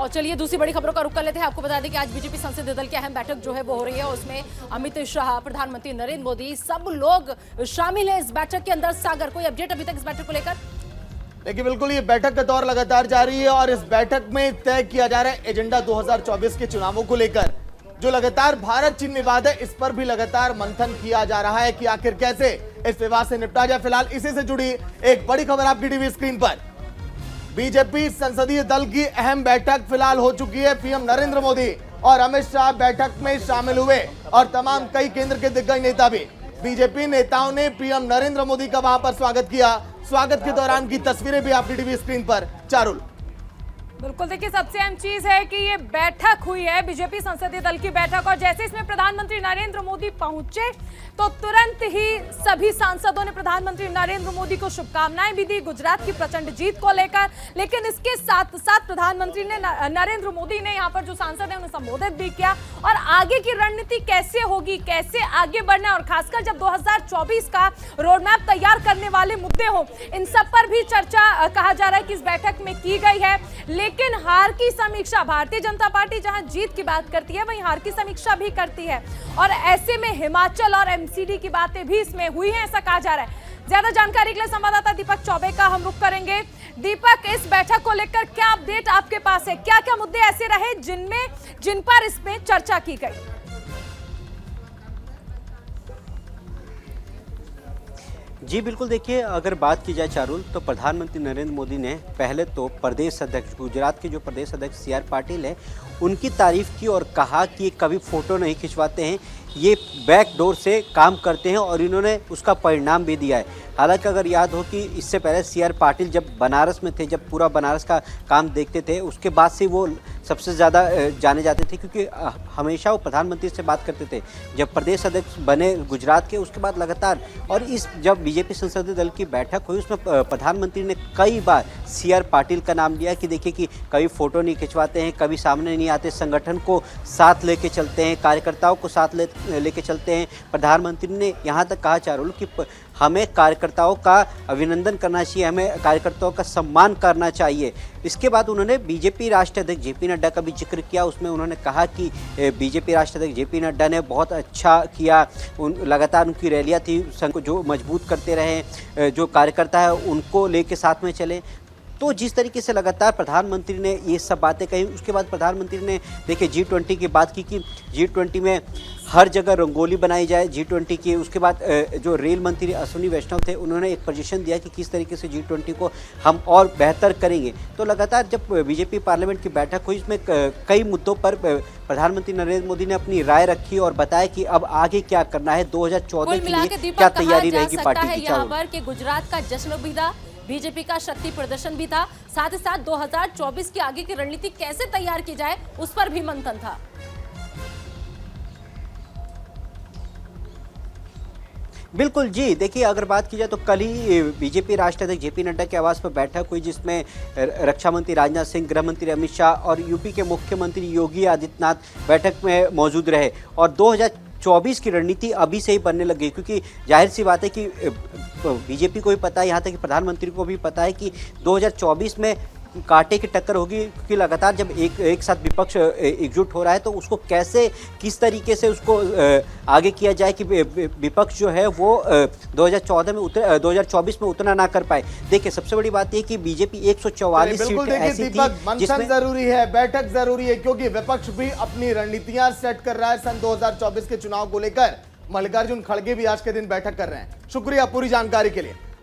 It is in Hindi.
और चलिए दूसरी बड़ी खबरों का रुख कर लेते हैं। आपको बता दें कि आज बीजेपी संसदीय दल की अहम बैठक जो है वो हो रही है। उसमें अमित शाह, प्रधानमंत्री नरेंद्र मोदी, सब लोग शामिल है इस बैठक के अंदर। सागर, कोई अपडेट अभी तक इस बैठक को लेकर? देखिए, बिल्कुल ये बैठक का दौर लगातार जारी है और इस बैठक में तय किया जा रहा है एजेंडा 2024 के चुनावों को लेकर। जो लगातार भारत चीन विवाद है, इस पर भी लगातार मंथन किया जा रहा है कि आखिर कैसे इस विवाद से निपटा जाए। फिलहाल इसी से जुड़ी एक बड़ी खबर आपकी टीवी स्क्रीन पर। बीजेपी संसदीय दल की अहम बैठक फिलहाल हो चुकी है। पीएम नरेंद्र मोदी और अमित शाह बैठक में शामिल हुए और तमाम कई केंद्र के दिग्गज नेता भी। बीजेपी नेताओं ने पीएम नरेंद्र मोदी का वहां पर स्वागत किया। स्वागत के दौरान की तस्वीरें भी आपकी टीवी स्क्रीन पर। चारुल, बिल्कुल, देखिए सबसे अहम चीज है कि ये बैठक हुई है, बीजेपी संसदीय दल की बैठक, और जैसे इसमें प्रधानमंत्री नरेंद्र मोदी पहुंचे तो तुरंत ही सभी सांसदों ने प्रधानमंत्री नरेंद्र मोदी को शुभकामनाएं भी दी गुजरात की प्रचंड जीत को लेकर। लेकिन इसके साथ साथ प्रधानमंत्री ने नरेंद्र मोदी ने यहाँ पर जो सांसद है उन्हें संबोधित भी किया और आगे की रणनीति कैसे होगी, कैसे आगे बढ़ना, और खासकर जब 2024 का रोड मैप तैयार करने वाले मुद्दे हो, इन सब पर भी चर्चा कहा जा रहा है कि इस बैठक में की गई है। लेकिन हार की समीक्षा, भारतीय जनता पार्टी जहां जीत की बात करती है वहीं हार की समीक्षा भी करती है, और ऐसे में हिमाचल और एमसीडी की बातें भी इसमें हुई हैं, ऐसा कहा जा रहा है। ज्यादा जानकारी के लिए संवाददाता दीपक चौबे का हम रुख करेंगे। दीपक, इस बैठक को लेकर क्या अपडेट आपके पास है? क्या क्या मुद्दे ऐसे रहे जिन पर इसमें चर्चा की गई? जी बिल्कुल, देखिए अगर बात की जाए चारुल, तो प्रधानमंत्री नरेंद्र मोदी ने पहले तो प्रदेश अध्यक्ष, गुजरात के जो प्रदेश अध्यक्ष सी आर पाटिल है, उनकी तारीफ की और कहा कि ये कभी फोटो नहीं खिंचवाते हैं, ये बैक डोर से काम करते हैं, और इन्होंने उसका परिणाम भी दिया है। हालांकि अगर याद हो कि इससे पहले सी आर पाटिल जब बनारस में थे, जब पूरा बनारस का काम देखते थे, उसके बाद से वो सबसे ज़्यादा जाने जाते थे, क्योंकि हमेशा वो प्रधानमंत्री से बात करते थे। जब प्रदेश अध्यक्ष बने गुजरात के, उसके बाद लगातार, और इस जब बीजेपी संसदीय दल की बैठक हुई उसमें प्रधानमंत्री ने कई बार सी आर पाटिल का नाम लिया कि देखिए कि कभी फोटो नहीं खिंचवाते हैं, कभी सामने नहीं आते, संगठन को साथ लेके चलते हैं, कार्यकर्ताओं को साथ लेके चलते हैं। प्रधानमंत्री ने यहाँ तक कहा चारुल कि हमें कार्यकर्ताओं का अभिनंदन करना चाहिए, हमें कार्यकर्ताओं का सम्मान करना चाहिए। इसके बाद उन्होंने बीजेपी राष्ट्रीय अध्यक्ष जेपी नड्डा का भी जिक्र किया। उसमें उन्होंने कहा कि बीजेपी राष्ट्रीय अध्यक्ष जेपी नड्डा ने बहुत अच्छा किया, लगातार उनकी रैलियां थी, संघ को जो मजबूत करते रहे, जो कार्यकर्ता है उनको लेके साथ में चले। तो जिस तरीके से लगातार प्रधानमंत्री ने ये सब बातें कही, उसके बाद प्रधानमंत्री ने देखिए G20 की बात की कि G20 में हर जगह रंगोली बनाई जाए G20 की। उसके बाद जो रेल मंत्री अश्विनी वैष्णव थे, उन्होंने एक प्रजेशन दिया कि किस तरीके से G20 को हम और बेहतर करेंगे। तो लगातार जब बीजेपी पार्लियामेंट की बैठक हुई, इसमें कई मुद्दों पर प्रधानमंत्री नरेंद्र मोदी ने अपनी राय रखी और बताया कि अब आगे क्या करना है, 2014 के लिए क्या तैयारी रहेगी पार्टी की। यहाँ पर कि गुजरात का जश्न भी था, बीजेपी का शक्ति प्रदर्शन भी था, साथ ही साथ 2024 की आगे की रणनीति कैसे तैयार की जाए उस पर भी मंथन था। बिल्कुल जी, देखिए अगर बात की जाए तो कल ही बीजेपी राष्ट्रीय अध्यक्ष जेपी नड्डा के आवास पर बैठक हुई, जिसमें रक्षा मंत्री राजनाथ सिंह, गृह मंत्री अमित शाह और यूपी के मुख्यमंत्री योगी आदित्यनाथ बैठक में मौजूद रहे। और 2024 की रणनीति अभी से ही बनने लग गई, क्योंकि जाहिर सी बात है कि बीजेपी को भी पता है, यहाँ तक कि प्रधानमंत्री को भी पता है कि 2024 में कांटे की टक्कर होगी, क्योंकि लगातार जब एक साथ विपक्ष एकजुट हो रहा है तो उसको कैसे, किस तरीके से उसको आगे किया जाए कि विपक्ष जो है वो 2024 में उतना ना कर पाए। देखिए सबसे बड़ी बात ये कि बीजेपी 144 सीट ऐसी थी जिसमें जरूरी है, बैठक जरूरी है, क्योंकि विपक्ष भी अपनी रणनीतियां सेट कर रहा है सन 2024 के चुनाव को लेकर। मल्लिकार्जुन खड़गे भी आज के दिन बैठक कर रहे हैं। शुक्रिया पूरी जानकारी के लिए।